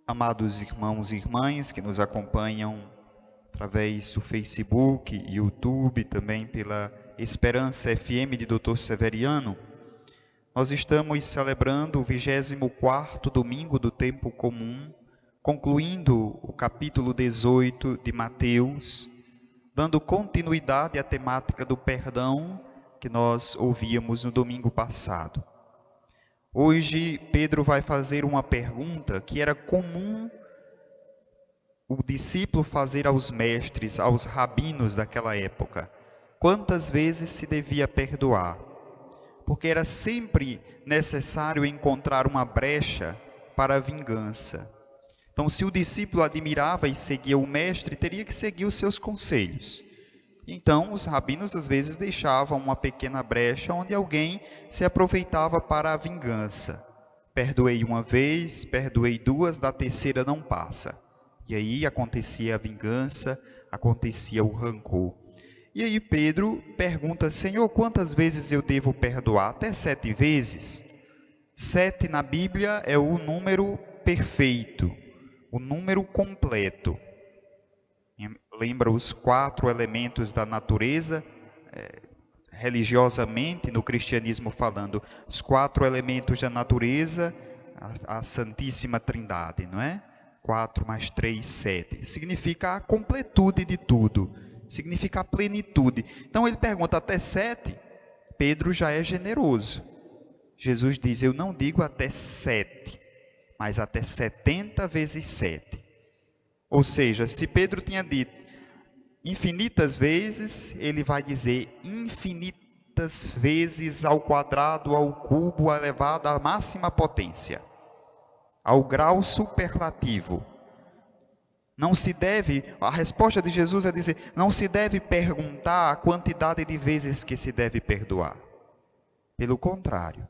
Amados irmãos e irmãs que nos acompanham através do Facebook, YouTube, também pela Esperança FM de Dr. Severiano, nós estamos celebrando o 24º domingo do tempo comum, concluindo o capítulo 18 de Mateus, dando continuidade à temática do perdão que nós ouvíamos no domingo passado. Hoje, Pedro vai fazer uma pergunta que era comum o discípulo fazer aos mestres, aos rabinos daquela época. Quantas vezes se devia perdoar? Porque era sempre necessário encontrar uma brecha para a vingança. Então, se o discípulo admirava e seguia o mestre, teria que seguir os seus conselhos. Então, os rabinos às vezes deixavam uma pequena brecha onde alguém se aproveitava para a vingança. Perdoei uma vez, perdoei duas, da terceira não passa. E aí acontecia a vingança, acontecia o rancor. E aí Pedro pergunta: Senhor, quantas vezes eu devo perdoar? Até 7 vezes? 7 na Bíblia é o número perfeito, o número completo. Lembra os 4 elementos da natureza, religiosamente, no cristianismo falando, os 4 elementos da natureza, a Santíssima Trindade, não é? 4 mais 3, 7. Significa a completude de tudo, significa a plenitude. Então ele pergunta até 7, Pedro já é generoso. Jesus diz: eu não digo até 7, mas até 70 vezes 7. Ou seja, se Pedro tinha dito infinitas vezes, ele vai dizer infinitas vezes ao quadrado, ao cubo, elevado à máxima potência, ao grau superlativo. Não se deve, a resposta de Jesus é dizer, não se deve perguntar a quantidade de vezes que se deve perdoar. Pelo contrário,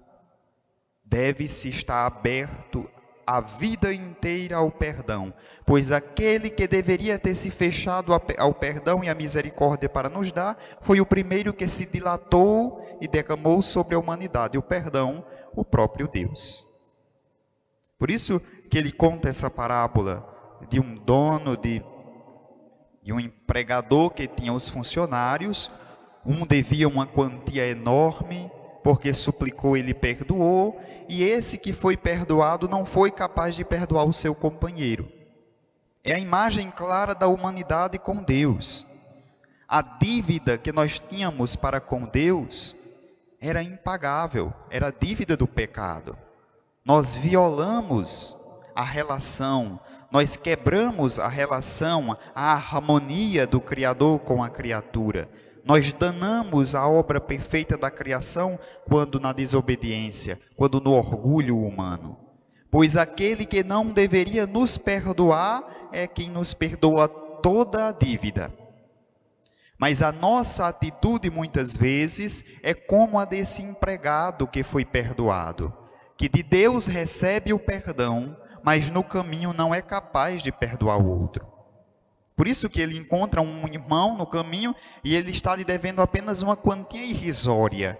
deve-se estar aberto a vida inteira ao perdão, pois aquele que deveria ter se fechado ao perdão e à misericórdia para nos dar, foi o primeiro que se dilatou e derramou sobre a humanidade o perdão, o próprio Deus. Por isso que ele conta essa parábola de um dono, de um empregador que tinha os funcionários. Um devia uma quantia enorme, porque suplicou, ele perdoou, e esse que foi perdoado não foi capaz de perdoar o seu companheiro. É a imagem clara da humanidade com Deus. A dívida que nós tínhamos para com Deus era impagável, era a dívida do pecado. Nós violamos a relação, nós quebramos a relação, a harmonia do Criador com a criatura. Nós danamos a obra perfeita da criação quando na desobediência, quando no orgulho humano. Pois aquele que não deveria nos perdoar é quem nos perdoa toda a dívida. Mas a nossa atitude muitas vezes é como a desse empregado que foi perdoado, que de Deus recebe o perdão, mas no caminho não é capaz de perdoar o outro. Por isso que ele encontra um irmão no caminho e ele está lhe devendo apenas uma quantia irrisória,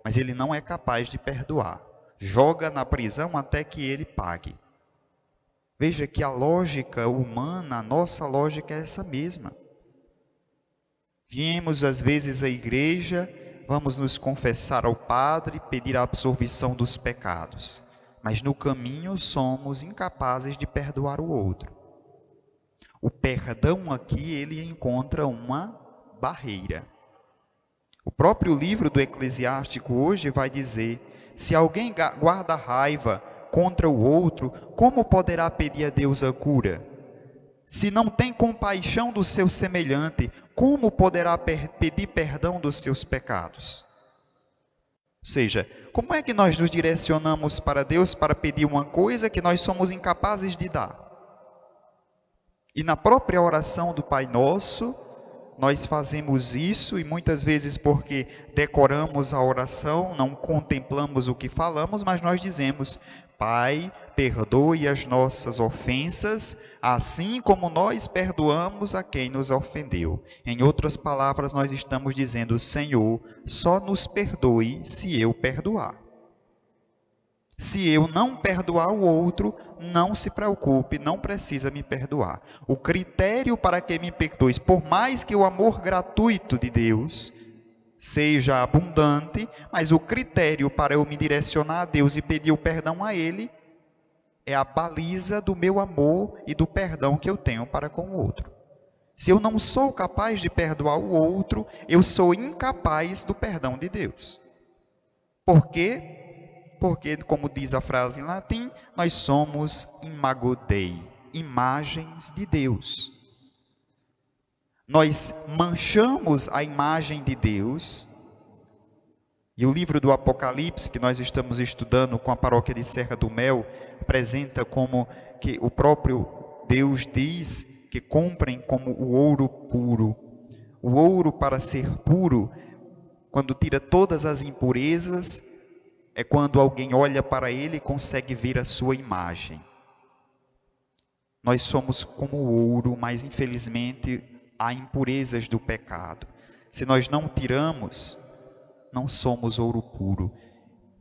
mas ele não é capaz de perdoar. Joga na prisão até que ele pague. Veja que a lógica humana, a nossa lógica é essa mesma. Viemos às vezes à igreja, vamos nos confessar ao Padre, pedir a absolvição dos pecados, mas no caminho somos incapazes de perdoar o outro. O perdão aqui, ele encontra uma barreira. O próprio livro do Eclesiástico hoje vai dizer: se alguém guarda raiva contra o outro, como poderá pedir a Deus a cura? Se não tem compaixão do seu semelhante, como poderá pedir perdão dos seus pecados? Ou seja, como é que nós nos direcionamos para Deus para pedir uma coisa que nós somos incapazes de dar? E na própria oração do Pai Nosso, nós fazemos isso, e muitas vezes porque decoramos a oração, não contemplamos o que falamos, mas nós dizemos: Pai, perdoe as nossas ofensas, assim como nós perdoamos a quem nos ofendeu. Em outras palavras, nós estamos dizendo: Senhor, só nos perdoe se eu perdoar. Se eu não perdoar o outro, não se preocupe, não precisa me perdoar. O critério para que me perdoes, por mais que o amor gratuito de Deus seja abundante, mas o critério para eu me direcionar a Deus e pedir o perdão a Ele é a baliza do meu amor e do perdão que eu tenho para com o outro. Se eu não sou capaz de perdoar o outro, eu sou incapaz do perdão de Deus. Por quê? Porque, como diz a frase em latim, nós somos imago Dei, imagens de Deus. Nós manchamos a imagem de Deus, e o livro do Apocalipse, que nós estamos estudando com a paróquia de Serra do Mel, apresenta como que o próprio Deus diz que comprem como o ouro puro. O ouro, para ser puro, quando tira todas as impurezas, é quando alguém olha para ele e consegue ver a sua imagem. Nós somos como o ouro, mas infelizmente há impurezas do pecado. Se nós não tiramos, não somos ouro puro.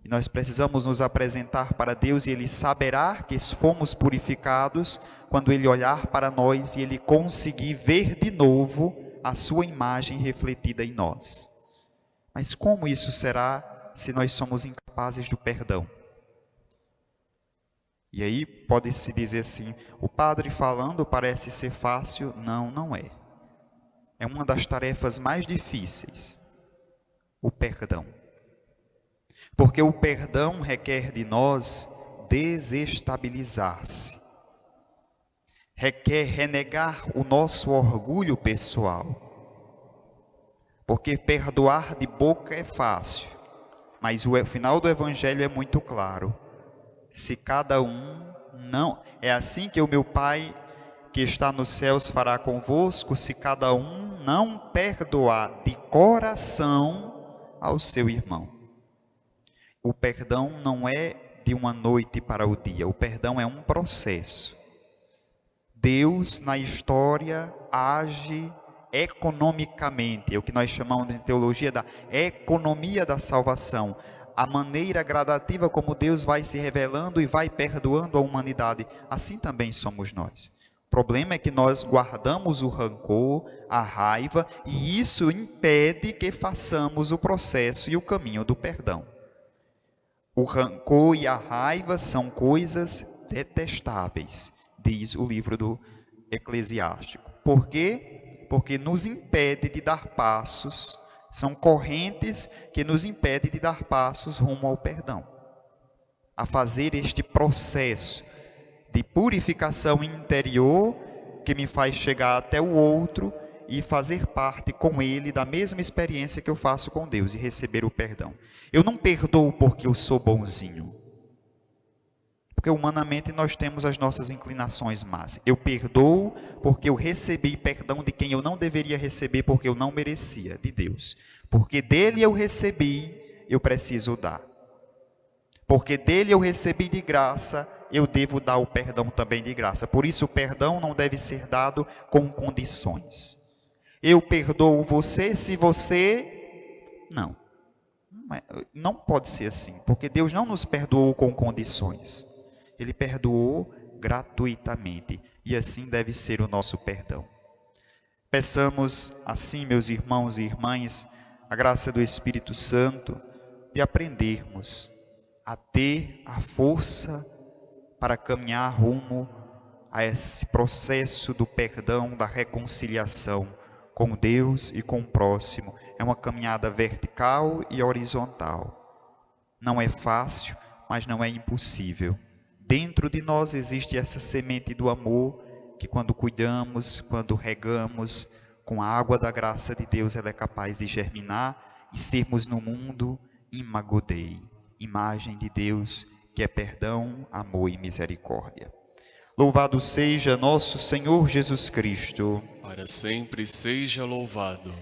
E nós precisamos nos apresentar para Deus e Ele saberá que fomos purificados quando Ele olhar para nós e Ele conseguir ver de novo a sua imagem refletida em nós. Mas como isso será se nós somos incapazes do perdão? E aí pode-se dizer assim, o padre falando parece ser fácil. Não, não é. É uma das tarefas mais difíceis, o perdão. Porque o perdão requer de nós desestabilizar-se. Requer renegar o nosso orgulho pessoal. Porque perdoar de boca é fácil, mas o final do Evangelho é muito claro. Se cada um não... É assim que o meu Pai que está nos céus fará convosco, se cada um não perdoar de coração ao seu irmão. O perdão não é de uma noite para o dia, o perdão é um processo. Deus na história age economicamente, é o que nós chamamos de teologia da economia da salvação. A maneira gradativa como Deus vai se revelando e vai perdoando a humanidade, assim também somos nós. O problema é que nós guardamos o rancor, a raiva, e isso impede que façamos o processo e o caminho do perdão. O rancor e a raiva são coisas detestáveis, diz o livro do Eclesiástico. Por quê? Porque nos impede de dar passos, são correntes que nos impedem de dar passos rumo ao perdão. A fazer este processo de purificação interior que me faz chegar até o outro e fazer parte com ele da mesma experiência que eu faço com Deus e receber o perdão. Eu não perdoo porque eu sou bonzinho. Porque humanamente nós temos as nossas inclinações más. Eu perdoo porque eu recebi perdão de quem eu não deveria receber porque eu não merecia, de Deus. Porque dele eu recebi, eu preciso dar. Porque dele eu recebi de graça, eu devo dar o perdão também de graça. Por isso o perdão não deve ser dado com condições. Eu perdoo você se você... Não pode ser assim, porque Deus não nos perdoou com condições. Ele perdoou gratuitamente, e assim deve ser o nosso perdão. Peçamos assim, meus irmãos e irmãs, a graça do Espírito Santo, de aprendermos a ter a força para caminhar rumo a esse processo do perdão, da reconciliação com Deus e com o próximo. É uma caminhada vertical e horizontal. Não é fácil, mas não é impossível. Dentro de nós existe essa semente do amor, que quando cuidamos, quando regamos, com a água da graça de Deus, ela é capaz de germinar e sermos no mundo imago Dei, imagem de Deus, que é perdão, amor e misericórdia. Louvado seja nosso Senhor Jesus Cristo. Para sempre seja louvado.